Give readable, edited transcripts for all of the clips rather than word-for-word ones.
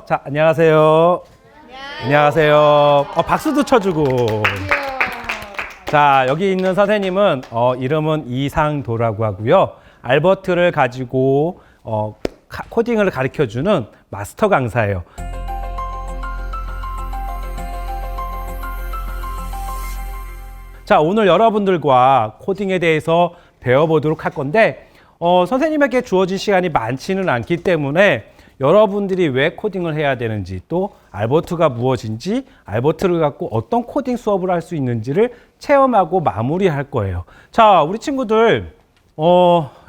자, 안녕하세요. 안녕하세요. 박수도 쳐주고. 자, 여기 있는 선생님은 이름은 이상도라고 하고요. 알버트를 가지고 코딩을 가르쳐주는 마스터 강사예요. 자, 오늘 여러분들과 코딩에 대해서 배워보도록 할 건데 선생님에게 주어진 시간이 많지는 않기 때문에 여러분들이 왜 코딩을 해야 되는지, 또 알버트가 무엇인지, 알버트를 갖고 어떤 코딩 수업을 할 수 있는지를 체험하고 마무리할 거예요. 자, 우리 친구들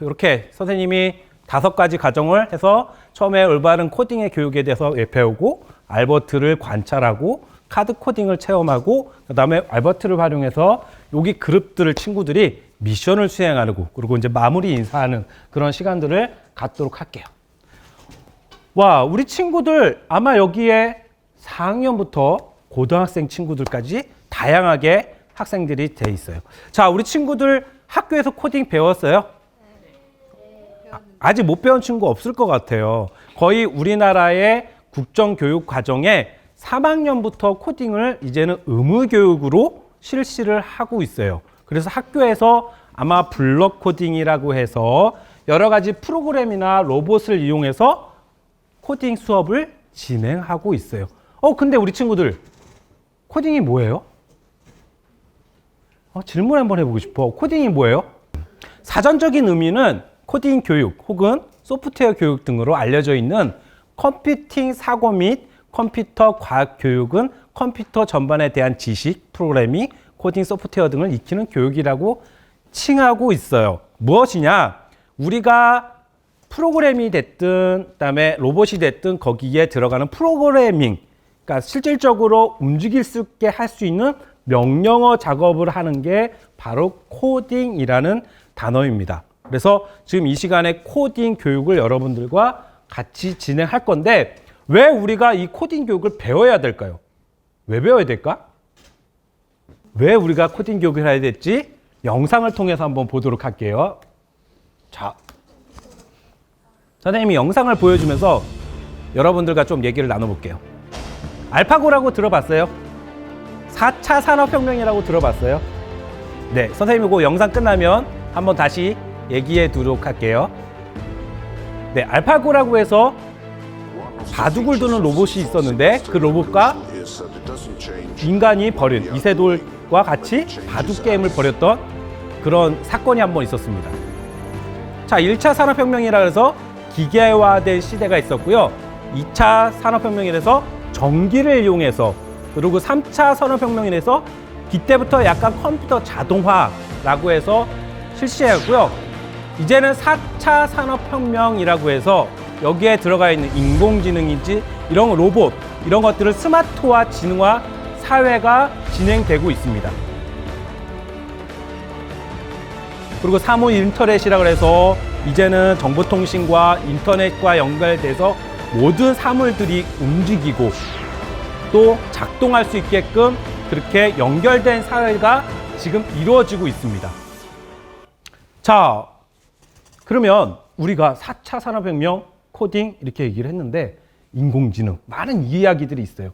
이렇게 선생님이 5가지 과정을 해서 처음에 올바른 코딩의 교육에 대해서 배우고, 알버트를 관찰하고, 카드 코딩을 체험하고, 그 다음에 알버트를 활용해서 여기 그룹들을 친구들이 미션을 수행하고, 그리고 이제 마무리 인사하는 그런 시간들을 갖도록 할게요. 와, 우리 친구들 아마 여기에 4학년부터 고등학생 친구들까지 다양하게 학생들이 돼 있어요. 자, 우리 친구들 학교에서 코딩 배웠어요? 아직 못 배운 친구 없을 것 같아요. 거의 우리나라의 국정교육 과정에 3학년부터 코딩을 이제는 의무교육으로 실시를 하고 있어요. 그래서 학교에서 아마 블럭 코딩이라고 해서 여러 가지 프로그램이나 로봇을 이용해서 코딩 수업을 진행하고 있어요. 근데 우리 친구들 코딩이 뭐예요? 질문 한번 해보고 싶어. 코딩이 뭐예요? 사전적인 의미는 코딩 교육 혹은 소프트웨어 교육 등으로 알려져 있는 컴퓨팅 사고 및 컴퓨터 과학 교육은 컴퓨터 전반에 대한 지식, 프로그래밍, 코딩 소프트웨어 등을 익히는 교육이라고 칭하고 있어요. 무엇이냐? 우리가 프로그램이 됐든 그다음에 로봇이 됐든 거기에 들어가는 프로그래밍, 그러니까 실질적으로 움직일 수 있게 할 수 있는 명령어 작업을 하는 게 바로 코딩이라는 단어입니다. 그래서 지금 이 시간에 코딩 교육을 여러분들과 같이 진행할 건데, 왜 우리가 이 코딩 교육을 배워야 될까요? 왜 배워야 될까? 왜 우리가 코딩 교육을 해야 될지 영상을 통해서 한번 보도록 할게요. 자, 선생님이 영상을 보여주면서 여러분들과 좀 얘기를 나눠볼게요. 알파고라고 들어봤어요? 4차 산업혁명이라고 들어봤어요? 네, 선생님이 그 영상 끝나면 한번 다시 얘기해 두도록 할게요. 네, 알파고라고 해서 바둑을 두는 로봇이 있었는데, 그 로봇과 인간이 벌인 이세돌과 같이 바둑 게임을 벌였던 그런 사건이 한번 있었습니다. 자, 1차 산업혁명이라 해서 기계화된 시대가 있었고요. 2차 산업혁명이라서 전기를 이용해서, 그리고 3차 산업혁명이라서 이때부터 약간 컴퓨터 자동화라고 해서 실시했고요. 이제는 4차 산업혁명이라고 해서 여기에 들어가 있는 인공지능인지 이런 로봇, 이런 것들을 스마트화, 지능화 사회가 진행되고 있습니다. 그리고 사무 인터넷이라고 해서 이제는 정보통신과 인터넷과 연결돼서 모든 사물들이 움직이고 또 작동할 수 있게끔 그렇게 연결된 사회가 지금 이루어지고 있습니다. 자, 그러면 우리가 4차 산업혁명, 코딩 이렇게 얘기를 했는데, 인공지능, 많은 이야기들이 있어요.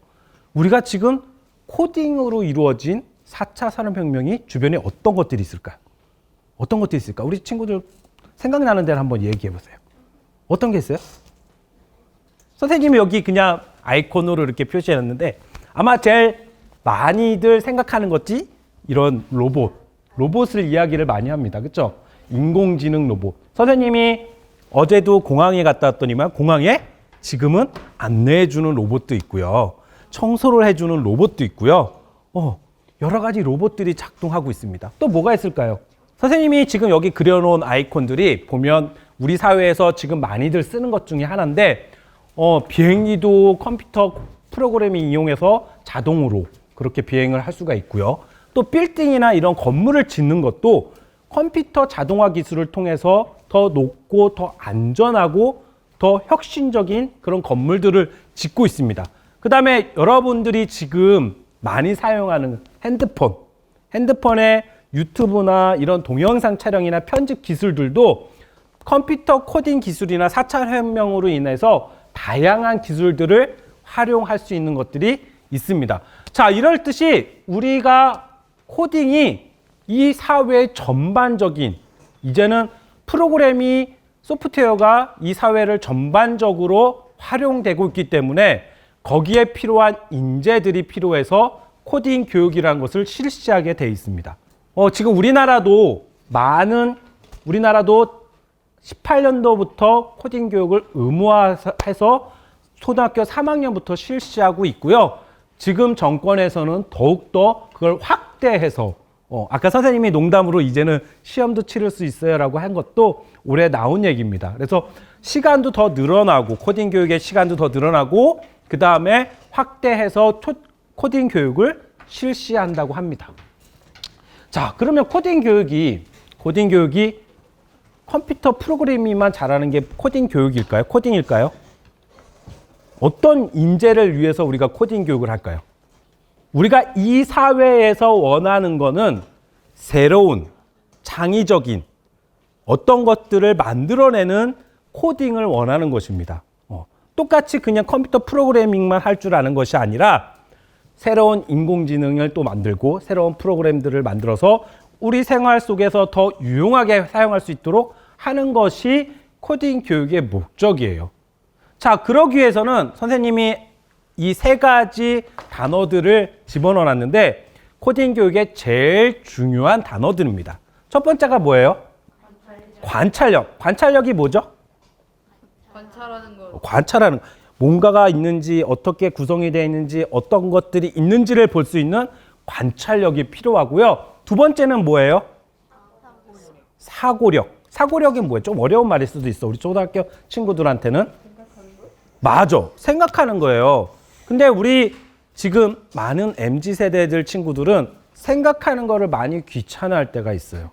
우리가 지금 코딩으로 이루어진 4차 산업혁명이 주변에 어떤 것들이 있을까요? 어떤 것들이 있을까? 우리 친구들 생각나는 데를 한번 얘기해 보세요. 어떤 게 있어요? 선생님이 여기 그냥 아이콘으로 이렇게 표시해놨는데, 아마 제일 많이들 생각하는 것이 이런 로봇을 이야기를 많이 합니다. 그렇죠? 인공지능 로봇. 선생님이 어제도 공항에 갔다 왔더니만 공항에 지금은 안내해주는 로봇도 있고요. 청소를 해주는 로봇도 있고요. 여러 가지 로봇들이 작동하고 있습니다. 또 뭐가 있을까요? 선생님이 지금 여기 그려놓은 아이콘들이 보면 우리 사회에서 지금 많이들 쓰는 것 중에 하나인데, 비행기도 컴퓨터 프로그래밍 이용해서 자동으로 그렇게 비행을 할 수가 있고요. 또 빌딩이나 이런 건물을 짓는 것도 컴퓨터 자동화 기술을 통해서 더 높고 더 안전하고 더 혁신적인 그런 건물들을 짓고 있습니다. 그 다음에 여러분들이 지금 많이 사용하는 핸드폰에 유튜브나 이런 동영상 촬영이나 편집 기술들도 컴퓨터 코딩 기술이나 4차 혁명으로 인해서 다양한 기술들을 활용할 수 있는 것들이 있습니다. 자, 이럴 듯이 우리가 코딩이 이 사회의 전반적인, 이제는 프로그램이, 소프트웨어가 이 사회를 전반적으로 활용되고 있기 때문에 거기에 필요한 인재들이 필요해서 코딩 교육이라는 것을 실시하게 돼 있습니다. 지금 우리나라도 18년도부터 코딩 교육을 의무화해서 초등학교 3학년부터 실시하고 있고요. 지금 정권에서는 더욱더 그걸 확대해서 아까 선생님이 농담으로 이제는 시험도 치를 수 있어요 라고 한 것도 올해 나온 얘기입니다. 그래서 시간도 더 늘어나고, 코딩 교육의 시간도 더 늘어나고, 그 다음에 확대해서 코딩 교육을 실시한다고 합니다. 자, 그러면 코딩 교육이 컴퓨터 프로그래밍만 잘하는 게 코딩 교육일까요? 코딩일까요? 어떤 인재를 위해서 우리가 코딩 교육을 할까요? 우리가 이 사회에서 원하는 거는 새로운, 창의적인 어떤 것들을 만들어내는 코딩을 원하는 것입니다. 똑같이 그냥 컴퓨터 프로그래밍만 할 줄 아는 것이 아니라 새로운 인공지능을 또 만들고 새로운 프로그램들을 만들어서 우리 생활 속에서 더 유용하게 사용할 수 있도록 하는 것이 코딩 교육의 목적이에요. 자, 그러기 위해서는 선생님이 이 세 가지 단어들을 집어넣어 놨는데 코딩 교육의 제일 중요한 단어들입니다. 첫 번째가 뭐예요? 관찰력. 관찰력이 뭐죠? 관찰하는 거. 뭔가가 있는지, 어떻게 구성이 되어 있는지, 어떤 것들이 있는지를 볼 수 있는 관찰력이 필요하고요. 두 번째는 뭐예요? 사고력. 사고력이 뭐예요? 좀 어려운 말일 수도 있어. 우리 초등학교 친구들한테는. 맞아. 생각하는 거예요. 근데 우리 지금 많은 MZ세대들 친구들은 생각하는 거를 많이 귀찮아할 때가 있어요.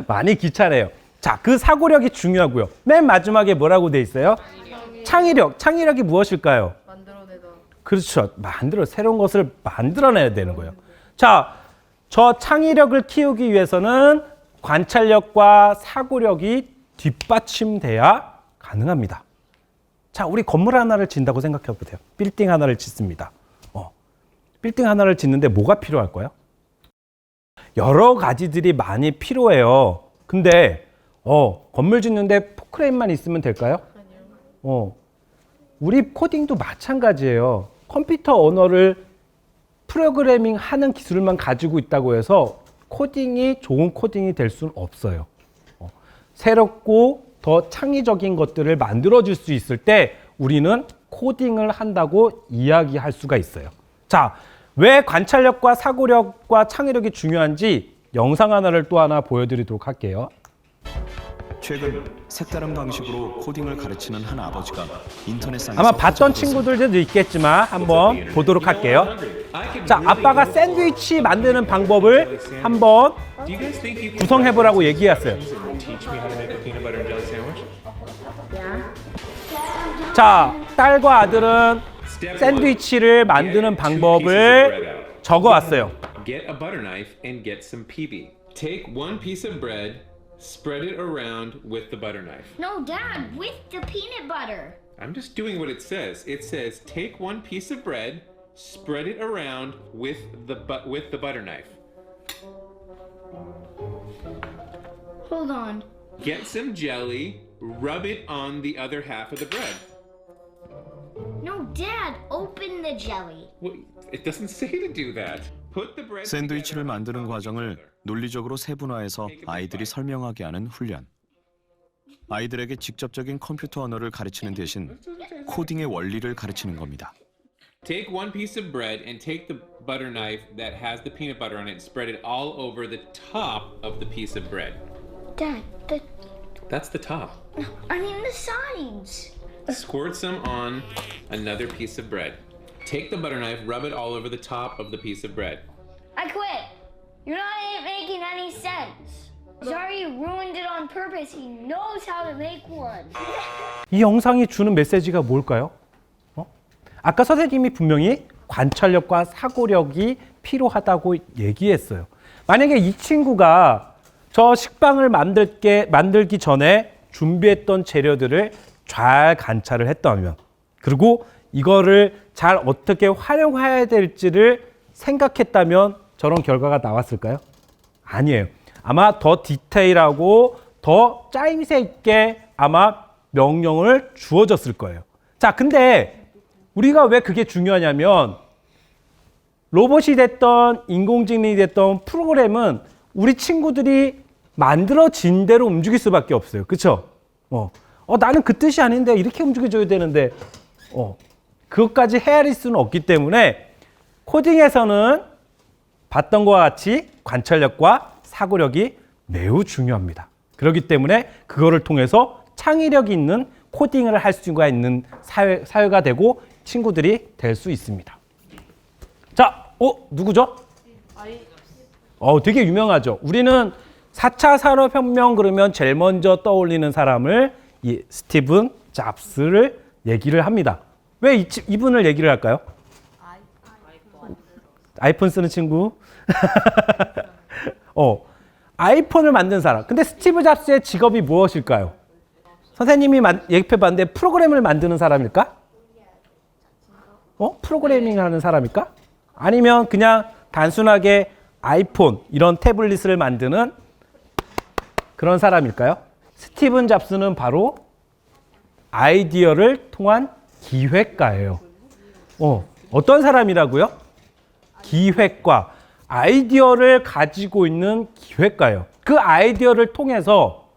많이 귀찮아요. 자, 그 사고력이 중요하고요. 맨 마지막에 뭐라고 돼 있어요? 창의력. 창의력이 무엇일까요? 그렇죠. 새로운 것을 만들어내야 되는 거예요. 자, 저 창의력을 키우기 위해서는 관찰력과 사고력이 뒷받침돼야 가능합니다. 자, 우리 건물 하나를 짓는다고 생각해 보세요. 빌딩 하나를 짓습니다. 빌딩 하나를 짓는데 뭐가 필요할까요? 여러 가지들이 많이 필요해요. 근데 건물 짓는데 포크레인만 있으면 될까요? 우리 코딩도 마찬가지예요. 컴퓨터 언어를 프로그래밍 하는 기술만 가지고 있다고 해서 코딩이 좋은 코딩이 될 수는 없어요. 새롭고 더 창의적인 것들을 만들어줄 수 있을 때 우리는 코딩을 한다고 이야기할 수가 있어요. 자, 왜 관찰력과 사고력과 창의력이 중요한지 영상 하나를 또 하나 보여드리도록 할게요. 최근 색다른 방식으로 코딩을 가르치는 한 아버지가 인터넷상에서 아마 봤던 친구들도 있겠지만 한번 보도록 할게요. 자, 아빠가 샌드위치 만드는 방법을 한번 구성해보라고 얘기했어요. 자, 딸과 아들은 샌드위치를 만드는 방법을 적어왔어요. Get a butter knife and get some PB. Take one piece of bread, spread it around with the butter knife. No, Dad, with the peanut butter. I'm just doing what it says. It says take one piece of bread, spread it around with the butter knife. Hold on. Get some jelly, rub it on the other half of the bread. No, Dad, open the jelly. Well, it doesn't say to do that. Put the bread 샌드위치를 together 만드는 on 과정을 together. 논리적으로 세분화해서 아이들이 설명하게 하는 훈련. 아이들에게 직접적인 컴퓨터 언어를 가르치는 대신 코딩의 원리를 가르치는 겁니다. Take one piece of bread and take the butter knife that has the peanut butter on it and spread it all over the top of the piece of bread. Dad, That's the top. I mean the sides. Squirt some on another piece of bread. Take the butter knife, rub it all over the top of the piece of bread. I quit. You're not making any sense. Sorry, ruined it on purpose. He knows how to make one. 이 영상이 주는 메시지가 뭘까요? 아까 선생님이 분명히 관찰력과 사고력이 필요하다고 얘기했어요. 만약에 이 친구가 저 식빵을 만들기 전에 준비했던 재료들을 잘 관찰을 했다면, 그리고 이거를 잘 어떻게 활용해야 될지를 생각했다면 저런 결과가 나왔을까요? 아니에요. 아마 더 디테일하고 더 짜임새 있게 아마 명령을 주어졌을 거예요. 자, 근데 우리가 왜 그게 중요하냐면 로봇이 됐던 인공지능이 됐던 프로그램은 우리 친구들이 만들어진 대로 움직일 수밖에 없어요. 그렇죠? 나는 그 뜻이 아닌데 이렇게 움직여줘야 되는데 그것까지 헤아릴 수는 없기 때문에 코딩에서는 봤던 것과 같이 관찰력과 사고력이 매우 중요합니다. 그렇기 때문에 그거를 통해서 창의력이 있는 코딩을 할 수가 있는 사회가 되고 친구들이 될 수 있습니다. 자, 누구죠? 되게 유명하죠. 우리는 4차 산업혁명 그러면 제일 먼저 떠올리는 사람을 이 스티븐 잡스를 얘기를 합니다. 왜 이분을 얘기를 할까요? 아이폰 쓰는 친구. 아이폰을 만든 사람. 근데 스티브 잡스의 직업이 무엇일까요? 선생님이 얘기해봤는데 프로그램을 만드는 사람일까? 프로그래밍 하는 사람일까? 아니면 그냥 단순하게 아이폰 이런 태블릿을 만드는 그런 사람일까요? 스티븐 잡스는 바로 아이디어를 통한 기획가예요. 어떤 사람이라고요? 기획가. 아이디어를 가지고 있는 기획가예요. 그 아이디어를 통해서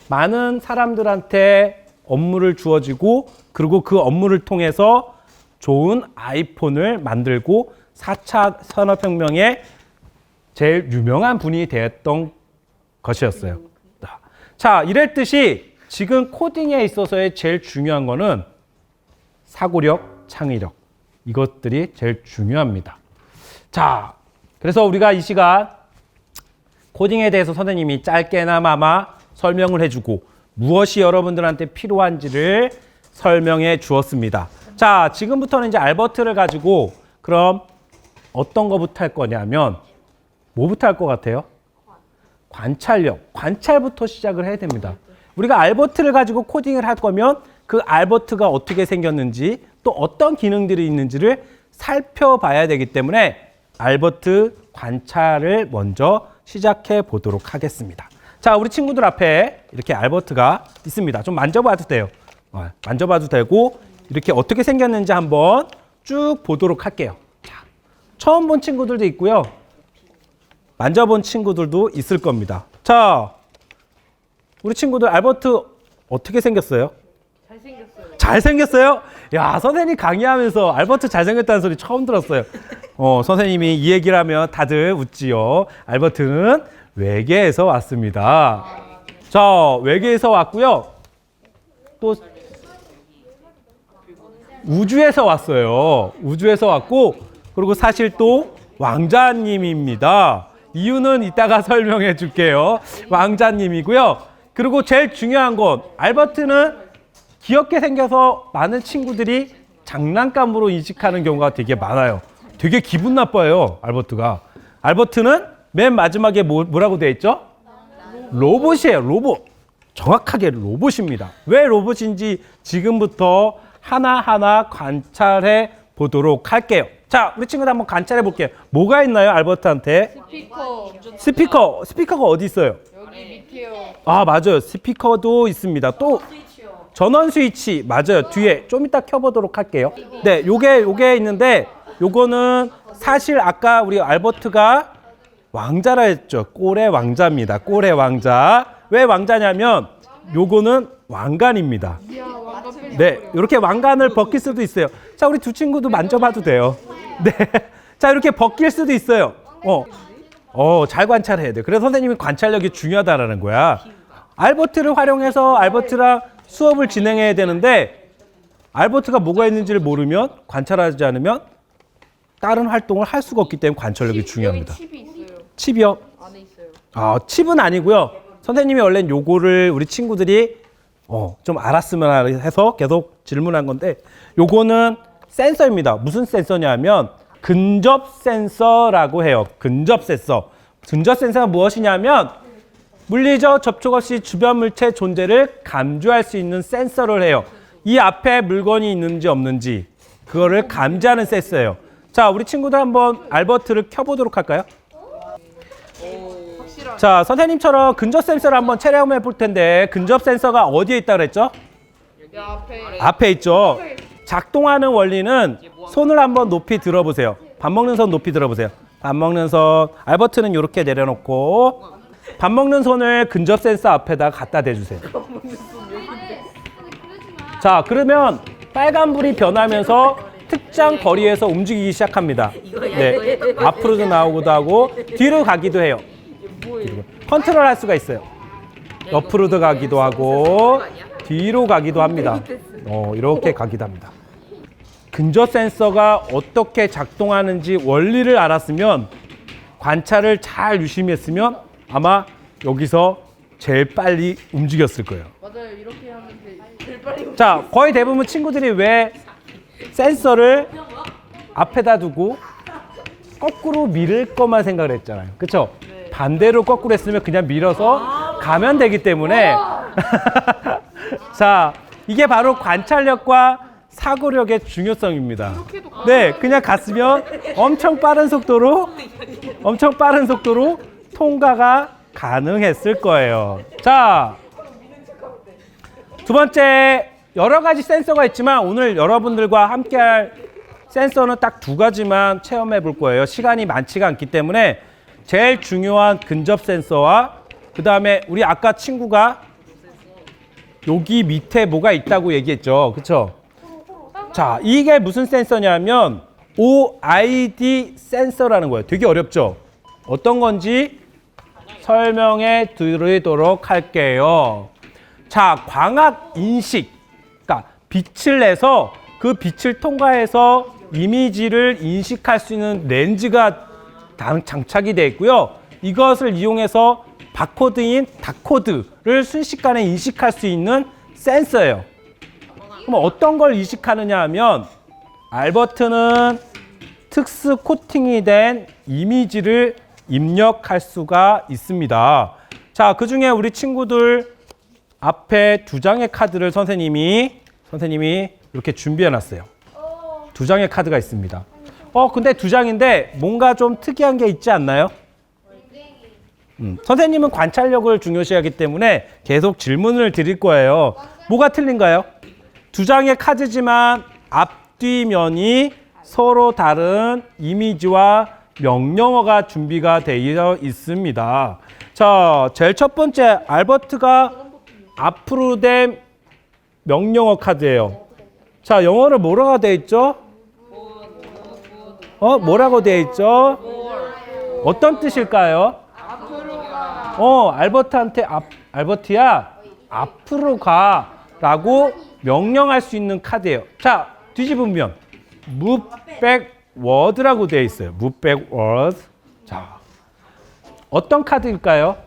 많은 사람들한테 업무를 주어지고 그리고 그 업무를 통해서 좋은 아이폰을 만들고 4차 산업혁명의 제일 유명한 분이 되었던 것이었어요. 자, 이랬듯이 지금 코딩에 있어서의 제일 중요한 거는 사고력, 창의력. 이것들이 제일 중요합니다. 자, 그래서 우리가 이 시간 코딩에 대해서 선생님이 짧게나마 설명을 해주고 무엇이 여러분들한테 필요한지를 설명해 주었습니다. 자, 지금부터는 이제 알버트를 가지고 그럼 어떤 거부터 할 거냐면 뭐부터 할 것 같아요? 관찰력, 관찰부터 시작을 해야 됩니다. 우리가 알버트를 가지고 코딩을 할 거면 그 알버트가 어떻게 생겼는지 또 어떤 기능들이 있는지를 살펴봐야 되기 때문에 알버트 관찰을 먼저 시작해 보도록 하겠습니다. 자, 우리 친구들 앞에 이렇게 알버트가 있습니다. 좀 만져봐도 돼요. 만져봐도 되고 이렇게 어떻게 생겼는지 한번 쭉 보도록 할게요. 자, 처음 본 친구들도 있고요. 만져본 친구들도 있을 겁니다. 자, 우리 친구들 알버트 어떻게 생겼어요? 잘생겼어요. 잘생겼어요? 야, 선생님 강의하면서 알버트 잘생겼다는 소리 처음 들었어요. 선생님이 이 얘기를 하면 다들 웃지요. 알버트는 외계에서 왔습니다. 자, 외계에서 왔고요. 또 우주에서 왔어요. 우주에서 왔고 그리고 사실 또 왕자님입니다. 이유는 이따가 설명해 줄게요. 왕자님이고요. 그리고 제일 중요한 건 알버트는 귀엽게 생겨서 많은 친구들이 장난감으로 인식하는 경우가 되게 많아요. 되게 기분 나빠요, 알버트가. 알버트는 맨 마지막에 뭐라고 되어 있죠? 로봇이에요, 로봇. 정확하게 로봇입니다. 왜 로봇인지 지금부터 하나하나 관찰해 보도록 할게요. 자, 우리 친구들 한번 관찰해 볼게요. 뭐가 있나요, 알버트한테? 스피커가 어디 있어요? 여기 밑에요. 아, 맞아요. 스피커도 있습니다. 또 전원 스위치 맞아요. 뒤에 좀 이따 켜보도록 할게요. 네, 요게 있는데 요거는 사실 아까 우리 알버트가 왕자라 했죠. 꼴의 왕자입니다. 꼴의 왕자. 왜 왕자냐면 요거는 왕관입니다. 네, 이렇게 왕관을 벗길 수도 있어요. 자, 우리 두 친구도 만져봐도 돼요. 네, 자, 이렇게 벗길 수도 있어요. 잘 관찰해야 돼요. 그래서 선생님이 관찰력이 중요하다라는 거야. 알버트를 활용해서 알버트랑 수업을 진행해야 되는데 알버트가 뭐가 있는지를 모르면 관찰하지 않으면 다른 활동을 할 수가 없기 때문에 관찰력이 중요합니다. 여기 칩이 있어요. 칩이요? 안에 있어요. 칩은 아니고요. 선생님이 원래 요거를 우리 친구들이 좀 알았으면 해서 계속 질문한 건데 요거는 센서입니다. 무슨 센서냐면 근접 센서라고 해요. 근접 센서. 근접 센서가 무엇이냐면 물리적 접촉 없이 주변 물체 존재를 감지할 수 있는 센서를 해요. 이 앞에 물건이 있는지 없는지 그거를 감지하는 센서예요. 자, 우리 친구들 한번 알버트를 켜보도록 할까요? 자, 선생님처럼 근접 센서를 한번 촬영해 볼 텐데 근접 센서가 어디에 있다고 그랬죠? 앞에 있죠. 작동하는 원리는 손을 한번 높이 들어보세요. 밥 먹는 손 높이 들어보세요. 밥 먹는 손. 알버트는 이렇게 내려놓고 밥 먹는 손을 근접 센서 앞에다 갖다 대주세요. 자, 그러면 빨간불이 변하면서 특정 거리에서 움직이기 시작합니다. 네, 앞으로도 나오기도 하고 뒤로 가기도 해요. 컨트롤할 수가 있어요. 옆으로도 가기도 하고 뒤로 가기도 합니다. 이렇게 가기도 합니다. 근접 센서가 어떻게 작동하는지 원리를 알았으면 관찰을 잘 유심했으면 아마 여기서 제일 빨리 움직였을 거예요. 맞아요. 이렇게 하면 제일 빨리. 자, 거의 대부분 친구들이 왜 센서를 앞에다 두고 거꾸로 밀을 것만 생각을 했잖아요. 그렇죠? 반대로 거꾸로 했으면 그냥 밀어서 가면 되기 때문에 자, 이게 바로 관찰력과 사고력의 중요성입니다. 네, 그냥 갔으면 엄청 빠른 속도로 통과가 가능했을 거예요. 자, 두 번째, 여러 가지 센서가 있지만 오늘 여러분들과 함께할 센서는 딱 두 가지만 체험해 볼 거예요. 시간이 많지가 않기 때문에 제일 중요한 근접 센서와 그 다음에 우리 아까 친구가 여기 밑에 뭐가 있다고 얘기했죠. 그렇죠? 자, 이게 무슨 센서냐면 OID 센서라는 거예요. 되게 어렵죠? 어떤 건지 설명해 드리도록 할게요. 자, 광학 인식. 그러니까 빛을 내서 그 빛을 통과해서 이미지를 인식할 수 있는 렌즈가 장착이 되어 있고요. 이것을 이용해서 바코드인 닷코드를 순식간에 인식할 수 있는 센서예요. 그럼 어떤 걸 인식하느냐 하면 알버트는 특수 코팅이 된 이미지를 입력할 수가 있습니다. 자, 그 중에 우리 친구들 앞에 두 장의 카드를 선생님이 이렇게 준비해 놨어요. 두 장의 카드가 있습니다. 근데 두 장인데 뭔가 좀 특이한 게 있지 않나요? 선생님은 관찰력을 중요시하기 때문에 계속 질문을 드릴 거예요. 뭐가 틀린가요? 두 장의 카드지만 앞뒤면이 서로 다른 이미지와 명령어가 준비가 되어 있습니다. 자, 제일 첫 번째 알버트가 앞으로 된 명령어 카드예요. 자, 영어로 뭐라고 되어 있죠? 뭐라고 되어 있죠? 어떤 뜻일까요? 알버트한테 알버트야 앞으로 가라고 명령할 수 있는 카드예요. 자, 뒤집으면 move backward라고 되어 있어요. move backward. 자, 어떤 카드일까요?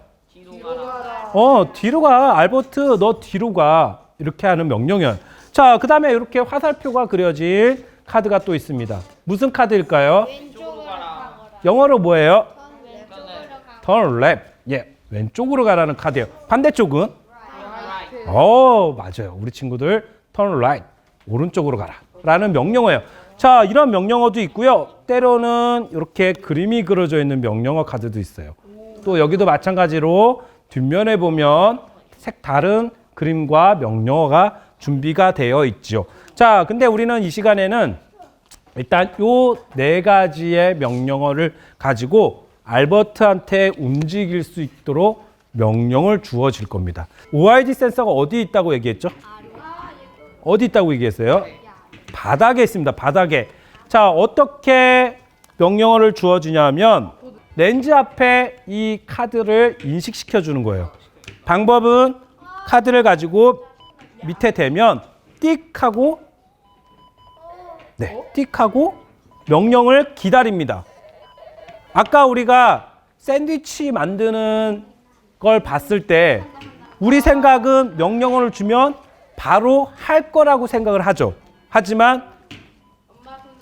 뒤로 가. 알버트, 너 뒤로 가. 이렇게 하는 명령이에요. 자, 그 다음에 이렇게 화살표가 그려진 카드가 또 있습니다. 무슨 카드일까요? 영어로 뭐예요? turn left. 예, 왼쪽으로 가라는 카드예요. 반대쪽은? 맞아요. 우리 친구들 turn right. 오른쪽으로 가라. 라는 명령어예요. 자, 이런 명령어도 있고요. 때로는 이렇게 그림이 그려져 있는 명령어 카드도 있어요. 또 여기도 마찬가지로 뒷면에 보면 색다른 그림과 명령어가 준비가 되어 있죠. 자, 근데 우리는 이 시간에는 일단 요 네 가지의 명령어를 가지고 알버트한테 움직일 수 있도록 명령을 주어질 겁니다. OID 센서가 어디 있다고 얘기했죠? 어디 있다고 얘기했어요? 바닥에 있습니다. 바닥에. 자, 어떻게 명령어를 주어주냐면 렌즈 앞에 이 카드를 인식시켜 주는 거예요. 방법은 카드를 가지고 밑에 대면 띡 하고 띡 하고 명령을 기다립니다. 아까 우리가 샌드위치 만드는 걸 봤을 때 우리 생각은 명령어를 주면 바로 할 거라고 생각을 하죠. 하지만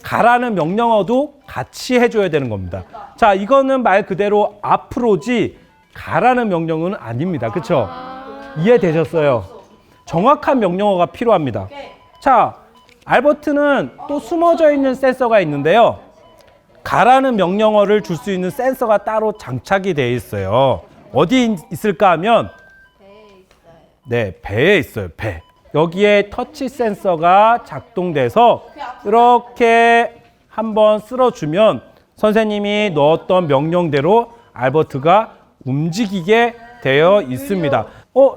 가라는 명령어도 같이 해줘야 되는 겁니다. 자, 이거는 말 그대로 앞으로지 가라는 명령은 아닙니다. 그렇죠? 이해되셨어요? 정확한 명령어가 필요합니다. 자, 알버트는 또 숨어져 있는 센서가 있는데요. 가라는 명령어를 줄 수 있는 센서가 따로 장착이 되어 있어요. 어디 있을까 하면 네, 배에 있어요. 배. 여기에 터치 센서가 작동돼서 이렇게 한번 쓸어주면 선생님이 넣었던 명령대로 알버트가 움직이게 되어 있습니다.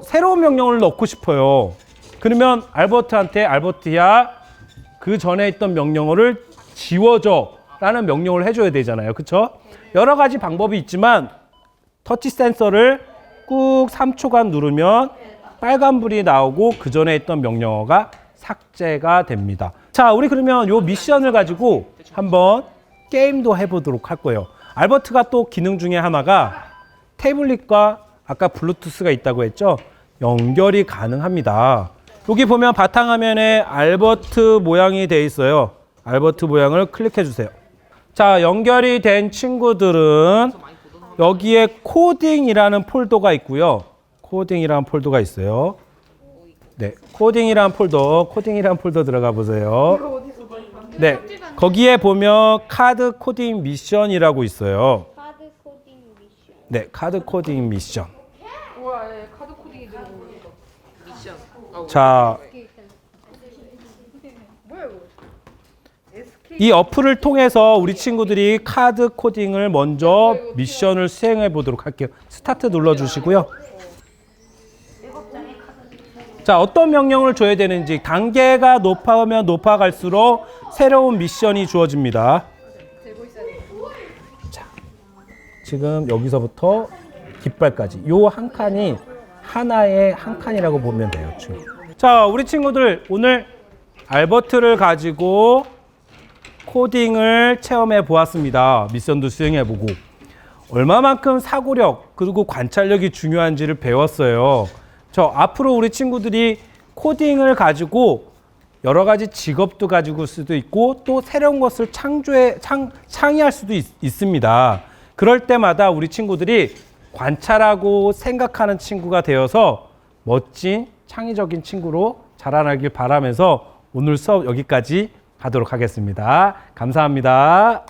새로운 명령을 넣고 싶어요. 그러면 알버트한테 알버트야, 그 전에 있던 명령어를 지워줘 라는 명령을 해줘야 되잖아요. 그렇죠? 여러 가지 방법이 있지만 터치 센서를 꾹 3초간 누르면 빨간불이 나오고 그 전에 있던 명령어가 삭제가 됩니다. 자, 우리 그러면 요 미션을 가지고 한번 게임도 해보도록 할 거예요. 알버트가 또 기능 중에 하나가 태블릿과 아까 블루투스가 있다고 했죠? 연결이 가능합니다. 여기 보면 바탕화면에 알버트 모양이 되어 있어요. 알버트 모양을 클릭해 주세요. 자, 연결이 된 친구들은 여기에 코딩이라는 폴더가 있고요. 코딩이라는 폴더가 있어요. 네, 코딩이라는 폴더 들어가 보세요. 네, 거기에 보면 카드 코딩 미션이라고 있어요. 카드 코딩 미션. 네, 카드 코딩 미션. 우와, 예, 카드 코딩이 들어오는 거. 미션. 자, 뭐야 이거? 이 어플을 통해서 우리 친구들이 카드 코딩을 먼저 미션을 수행해 보도록 할게요. 스타트 눌러주시고요. 자, 어떤 명령을 줘야 되는지 단계가 높아가면 높아갈수록 새로운 미션이 주어집니다. 자, 지금 여기서부터 깃발까지 요 한 칸이 하나의 한 칸이라고 보면 돼요. 지금. 자, 우리 친구들 오늘 알버트를 가지고 코딩을 체험해 보았습니다. 미션도 수행해 보고 얼마만큼 사고력 그리고 관찰력이 중요한지를 배웠어요. 앞으로 우리 친구들이 코딩을 가지고 여러 가지 직업도 가지고 수도 있고 또 새로운 것을 창의할 수도 있습니다. 그럴 때마다 우리 친구들이 관찰하고 생각하는 친구가 되어서 멋진 창의적인 친구로 자라나길 바라면서 오늘 수업 여기까지 하도록 하겠습니다. 감사합니다.